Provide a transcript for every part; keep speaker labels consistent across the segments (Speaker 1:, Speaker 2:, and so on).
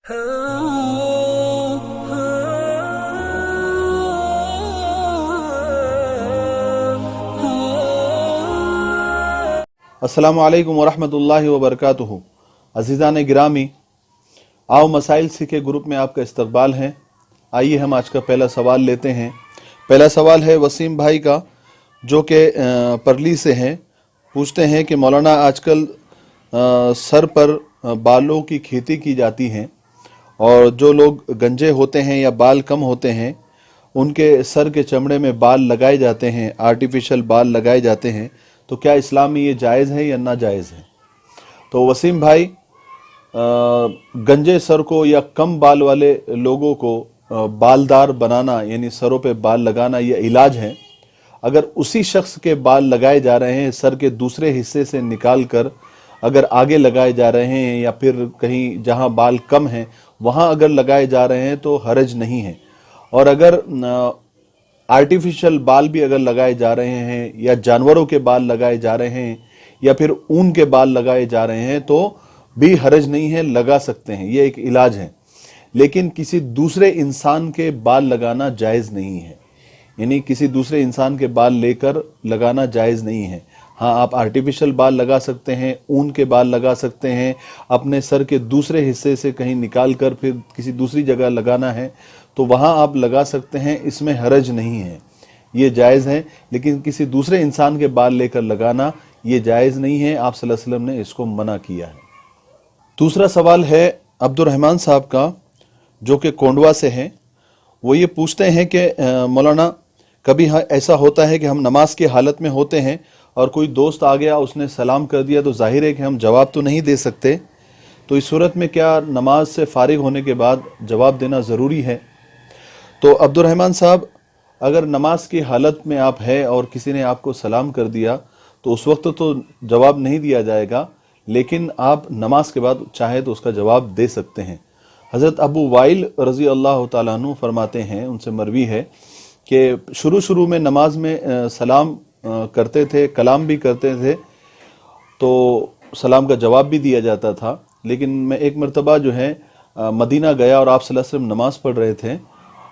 Speaker 1: अस्सलामु अलैकुम वरहमतुल्लाहि वबरकातुहू। अज़ीज़ान गिरामी, आओ मसाइल सीखे ग्रुप में आपका इस्तकबाल है। आइए हम आज का पहला सवाल लेते हैं। पहला सवाल है वसीम भाई का, जो कि परली से हैं। पूछते हैं कि मौलाना, आजकल सर पर बालों की खेती की जाती है और जो लोग गंजे होते हैं या बाल कम होते हैं उनके सर के चमड़े में बाल लगाए जाते हैं, आर्टिफिशियल बाल लगाए जाते हैं। तो क्या इस्लाम में ये जायज़ है या नाजायज़ है? तो वसीम भाई, गंजे सर को या कम बाल वाले लोगों को बालदार बनाना, यानी सरों पे बाल लगाना, ये इलाज है। अगर उसी शख्स के बाल लगाए जा रहे हैं सर के दूसरे हिस्से से निकाल कर, अगर आगे लगाए जा रहे हैं या फिर कहीं जहां बाल कम हैं वहां अगर लगाए जा रहे हैं तो हरज नहीं है। और अगर आर्टिफिशियल बाल भी अगर लगाए जा रहे हैं या जानवरों के बाल लगाए जा रहे हैं या फिर ऊन के बाल लगाए जा रहे हैं तो भी हरज नहीं है, लगा सकते हैं, ये एक इलाज है। लेकिन किसी दूसरे इंसान के बाल लगाना जायज़ नहीं है, यानी किसी दूसरे इंसान के बाल लेकर लगाना जायज़ नहीं है। हाँ, आप आर्टिफिशियल बाल लगा सकते हैं, ऊन के बाल लगा सकते हैं, अपने सर के दूसरे हिस्से से कहीं निकाल कर फिर किसी दूसरी जगह लगाना है तो वहाँ आप लगा सकते हैं, इसमें हरज नहीं है, ये जायज़ है। लेकिन किसी दूसरे इंसान के बाल लेकर लगाना ये जायज़ नहीं है, आप सल्लल्लाहु अलैहि वसल्लम ने इसको मना किया है। दूसरा सवाल है अब्दुर्रहमान साहब का, जो कि कोंडवा से हैं। वो ये पूछते हैं कि मौलाना, कभी ऐसा होता है कि हम नमाज की हालत में होते हैं और कोई दोस्त आ गया, उसने सलाम कर दिया, तो जाहिर है कि हम जवाब तो नहीं दे सकते। तो इस सूरत में क्या नमाज से फारिग होने के बाद जवाब देना ज़रूरी है? तो अब्दुर्रहमान साहब, अगर नमाज की हालत में आप हैं और किसी ने आपको सलाम कर दिया तो उस वक्त तो जवाब नहीं दिया जाएगा, लेकिन आप नमाज के बाद चाहे तो उसका जवाब दे सकते हैं। हज़रत अबू वाइल रज़ी अल्लाह तआला अन्हु फरमाते हैं, उनसे मरवी है कि शुरू में नमाज में सलाम करते थे, कलाम भी करते थे, तो सलाम का जवाब भी दिया जाता था। लेकिन मैं एक मरतबा जो है मदीना गया और आप सल्लल्लाहु अलैहि वसल्लम नमाज़ पढ़ रहे थे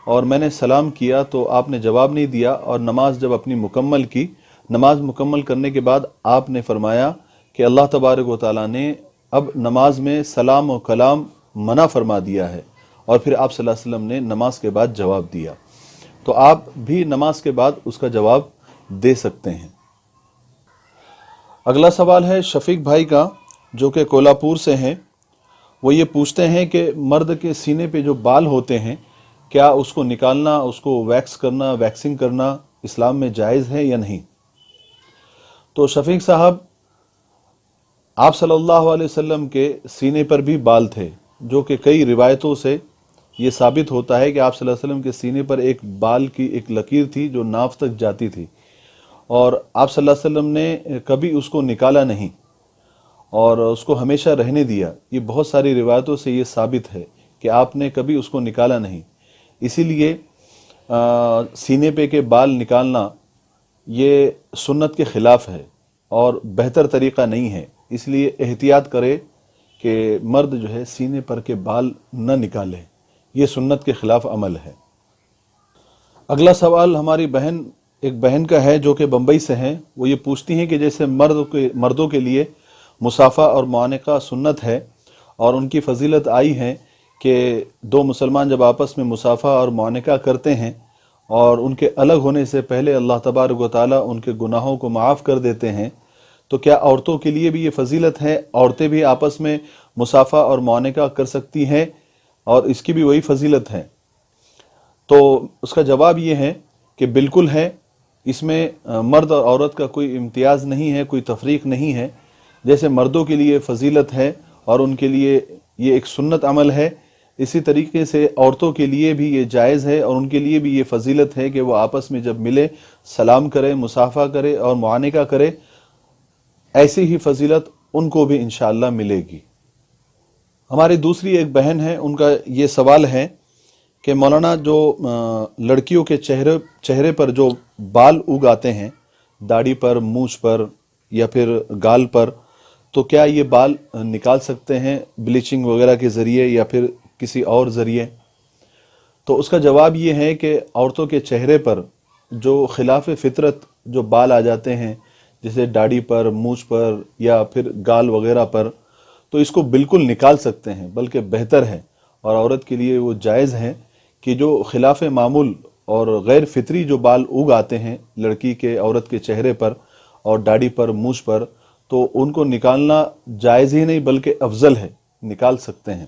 Speaker 1: और मैंने सलाम किया तो आपने जवाब नहीं दिया। और नमाज जब अपनी मुकम्मल की, नमाज मुकम्मल करने के बाद आपने फरमाया कि अल्लाह तबारक व तआला ने अब नमाज में सलाम और कलाम मना फरमा दिया है, और फिर आप सल्लल्लाहु अलैहि वसल्लम ने नमाज के बाद जवाब दिया। तो आप भी नमाज के बाद उसका जवाब दे सकते हैं। अगला सवाल है शफीक भाई का, जो कि कोल्हापुर से हैं। वो ये पूछते हैं कि मर्द के सीने पे जो बाल होते हैं, क्या उसको निकालना, उसको वैक्स करना, वैक्सिंग करना इस्लाम में जायज़ है या नहीं? तो शफीक साहब, आप सल्लल्लाहु अलैहि वसल्लम के सीने पर भी बाल थे, जो कि कई रिवायतों से ये साबित होता है कि आप सल्लल्लाहु अलैहि वसल्लम के सीने पर एक बाल की एक लकीर थी जो नाफ तक जाती थी, और आप सल्लल्लाहु अलैहि वसल्लम ने कभी उसको निकाला नहीं और उसको हमेशा रहने दिया। ये बहुत सारी रिवायतों से ये साबित है कि आपने कभी उसको निकाला नहीं। इसीलिए सीने पे के बाल निकालना ये सुन्नत के ख़िलाफ़ है और बेहतर तरीक़ा नहीं है। इसलिए एहतियात करे कि मर्द जो है सीने पर के बाल न निकाले, ये सुन्नत के ख़िलाफ़ अमल है। अगला सवाल हमारी एक बहन का है, जो कि बम्बई से हैं। वो ये पूछती हैं कि जैसे मर्दों के लिए मुसाफ़ा और मुआनका सुन्नत है और उनकी फ़जीलत आई है कि दो मुसलमान जब आपस में मुसाफ़ा और मुआनका करते हैं और उनके अलग होने से पहले अल्लाह तबारक व तआला उनके गुनाहों को माफ़ कर देते हैं, तो क्या औरतों के लिए भी ये फ़जीलत है? औरतें भी आपस में मुसाफ़ा और मुआनका कर सकती हैं और इसकी भी वही फ़जीलत है? तो उसका जवाब ये है कि बिल्कुल है। इसमें मर्द और औरत का कोई इम्तियाज़ नहीं है, कोई तफरीक नहीं है। जैसे मर्दों के लिए फ़जीलत है और उनके लिए ये एक सुन्नत अमल है, इसी तरीके से औरतों के लिए भी ये जायज़ है और उनके लिए भी ये फ़जीलत है कि वो आपस में जब मिले सलाम करे, मुसाफ़ा करे और मुआनका करे। ऐसी ही फ़जीलत उनको भी इंशाअल्लाह मिलेगी। हमारी दूसरी एक बहन है, उनका ये सवाल है कि मौलाना, जो लड़कियों के चेहरे पर जो बाल उग आते हैं, दाढ़ी पर, मूंछ पर या फिर गाल पर, तो क्या ये बाल निकाल सकते हैं ब्लीचिंग वगैरह के ज़रिए या फिर کسی اور ذریعے؟ تو اس کا جواب یہ ہے کہ عورتوں کے چہرے پر جو خلاف فطرت جو بال آ جاتے ہیں، جیسے داڑھی پر، مونچھ پر یا پھر گال وغیرہ پر، تو اس کو بالکل نکال سکتے ہیں، بلکہ بہتر ہے اور عورت کے لیے وہ جائز ہے کہ جو خلاف معمول اور غیر فطری جو بال اگ آتے ہیں لڑکی کے، عورت کے چہرے پر اور داڑھی پر، مونچھ پر، تو ان کو نکالنا جائز ہی نہیں بلکہ افضل ہے، نکال سکتے ہیں۔